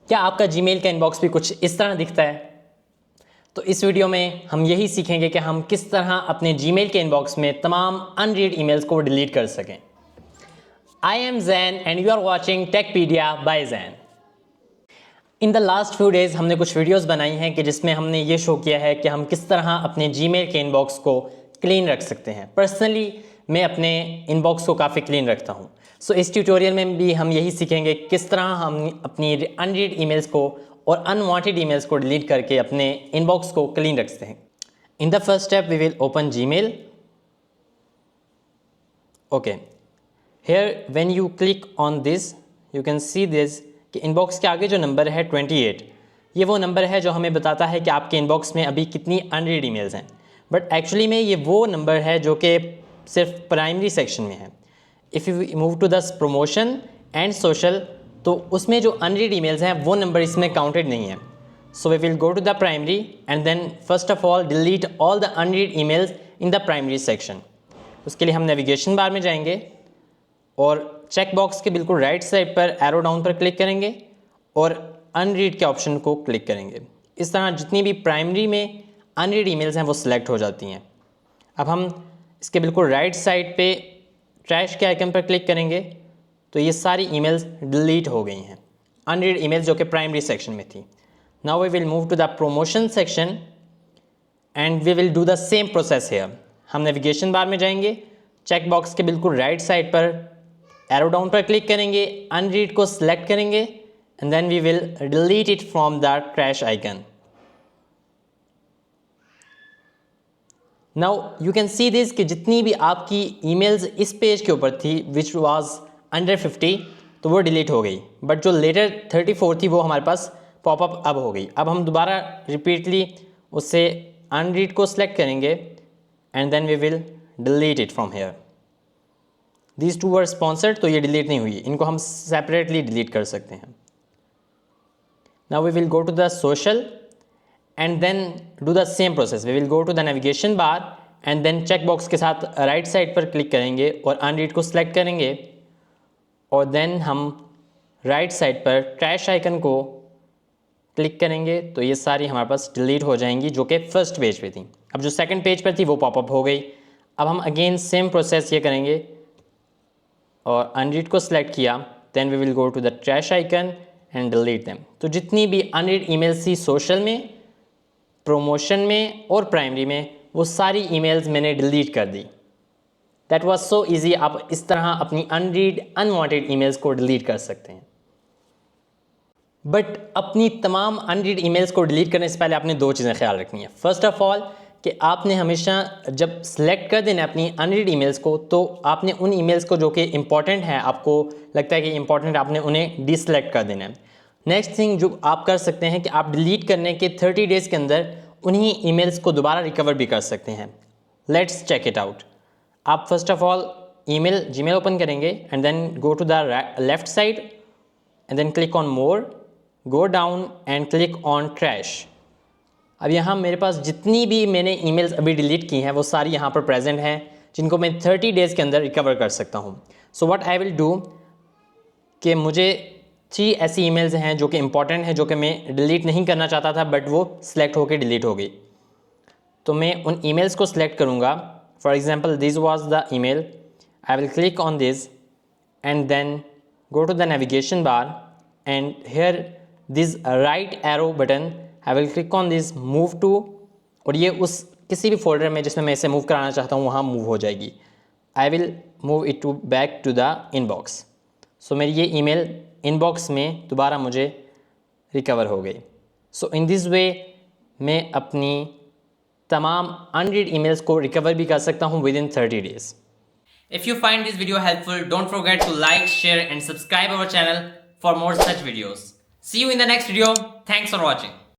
क्या आपका जीमेल का इनबॉक्स भी कुछ इस तरह दिखता है? तो इस वीडियो में हम यही सीखेंगे कि हम किस तरह अपने जीमेल के इनबॉक्स में तमाम अनरीड ईमेल्स को डिलीट कर सकें। I am Jain and you are watching Techpedia by Jain. In the last few days हमने कुछ वीडियोस बनाई हैं कि जिसमें हमने ये शो किया है कि हम किस तरह अपने जीमेल के इनबॉक्स को क्लीन रख सकते हैं। पर्सनली मैं अपने इनबॉक्स को काफ़ी क्लीन रखता हूँ। सो इस ट्यूटोरियल में भी हम यही सीखेंगे किस तरह हम अपनी अनरीड ईमेल्स को और अनवांटेड ईमेल्स को डिलीट करके अपने इनबॉक्स को क्लीन रखते हैं। In the first step we will open Gmail. Okay, here when you click on this you can see this कि इनबॉक्स के आगे जो नंबर है 28, ये वो नंबर है जो हमें बताता है कि आपके इनबॉक्स में अभी कितनी अनरीड ईमेल्स हैं। बट एक्चुअली में ये वो नंबर है जो कि सिर्फ प्राइमरी सेक्शन में है। If you move to the promotion and social, तो उसमें जो अनरीड ईमेल्स हैं वो नंबर इसमें काउंटेड नहीं है। So we will go to the primary and then first of all delete all the unread emails in the primary section. उसके लिए हम नेविगेशन बार में जाएंगे और चेक बॉक्स के बिल्कुल राइट साइड पर एरो डाउन पर क्लिक करेंगे और अनरीड के ऑप्शन को क्लिक करेंगे। इस तरह जितनी भी प्राइमरी में अनरीड ईमेल्स हैं वो सिलेक्ट हो जाती हैं। अब हम इसके बिल्कुल राइट साइड पे ट्रैश के आइकन पर क्लिक करेंगे तो ये सारी ईमेल्स डिलीट हो गई हैं, अनरीड ईमेल्स जो कि प्राइमरी सेक्शन में थी। Now we will move to the promotion section and we will do the same process here. हम नेविगेशन बार में जाएंगे, चेक बॉक्स के बिल्कुल राइट साइड पर एरो डाउन पर क्लिक करेंगे, अनरीड को सिलेक्ट करेंगे and then we will delete it from the trash icon. Now you can see this कि जितनी भी आपकी ईमेल्स इस पेज के ऊपर थी विच वाज अंडर 50, तो वो डिलीट हो गई। बट जो लेटर 34 थी वो हमारे पास पॉपअप अब हो गई। अब हम दोबारा रिपीटली उससे अनरीड को सिलेक्ट करेंगे and then we will delete it from here. These two were sponsored, तो ये डिलीट नहीं हुई, इनको हम सेपरेटली डिलीट कर सकते हैं। Now we will go to the social and then do the same process. We will go to the navigation bar and then check box के साथ राइट साइड पर क्लिक करेंगे और अनरीड को सिलेक्ट करेंगे और देन हम राइट साइड पर ट्रैश आइकन को क्लिक करेंगे तो ये सारी हमारे पास डिलीट हो जाएंगी जो कि फर्स्ट पेज पे थी। अब जो सेकंड पेज पर थी वो पॉपअप हो गई। अब हम अगेन सेम प्रोसेस ये करेंगे और अनरीड को सिलेक्ट किया, then we will go to the trash icon and delete them. तो जितनी भी अनरीड ईमेल्स थी सोशल में, प्रोमोशन में और प्राइमरी में, वो सारी ईमेल्स मैंने डिलीट कर दी। That was so easy. आप इस तरह अपनी अनरीड अनवांटेड ईमेल्स को डिलीट कर सकते हैं। बट अपनी तमाम अनरीड ईमेल्स को डिलीट करने से पहले आपने दो चीज़ें ख्याल रखनी है। फर्स्ट ऑफ ऑल कि आपने हमेशा जब सेलेक्ट कर देना अपनी अनरीड ईमेल्स को, तो आपने उन ईमेल्स को जो कि इंपॉर्टेंट है, आपको लगता है कि इंपॉर्टेंट, आपने उन्हें डिसलेक्ट कर देना है। नेक्स्ट थिंग जो आप कर सकते हैं कि आप डिलीट करने के 30 डेज़ के अंदर उन्हीं ईमेल्स को दोबारा रिकवर भी कर सकते हैं। Let's check it out. आप first of all Gmail open करेंगे and then go to the left side and then click on more, go down and click on trash. अब यहाँ मेरे पास जितनी भी मैंने ईमेल्स अभी डिलीट की हैं वो सारी यहाँ पर प्रेजेंट हैं, जिनको मैं 30 डेज़ के अंदर रिकवर कर सकता हूँ। So what I will do कि मुझे 3 ऐसी ईमेल्स हैं जो कि इंपॉर्टेंट हैं, जो कि मैं डिलीट नहीं करना चाहता था बट वो सिलेक्ट होकर डिलीट हो गई। तो मैं उन ईमेल्स को सिलेक्ट करूँगा। For example this was the email. I will click on this and then go to the navigation bar and here this right arrow button, I will click on this move to, और ये उस किसी भी folder में जिसमें मैं इसे move कराना चाहता हूँ वहाँ मूव हो जाएगी। I will move it to back to the inbox. So मेरी ये ईमेल इनबॉक्स में दोबारा मुझे रिकवर हो गई। सो इन दिस वे मैं अपनी तमाम अनरीड ईमेल्स को रिकवर भी कर सकता हूँ with in 30 days. If you find this video helpful, don't forget to like, share and subscribe our channel for more such videos. See you in the next video. Thanks for watching.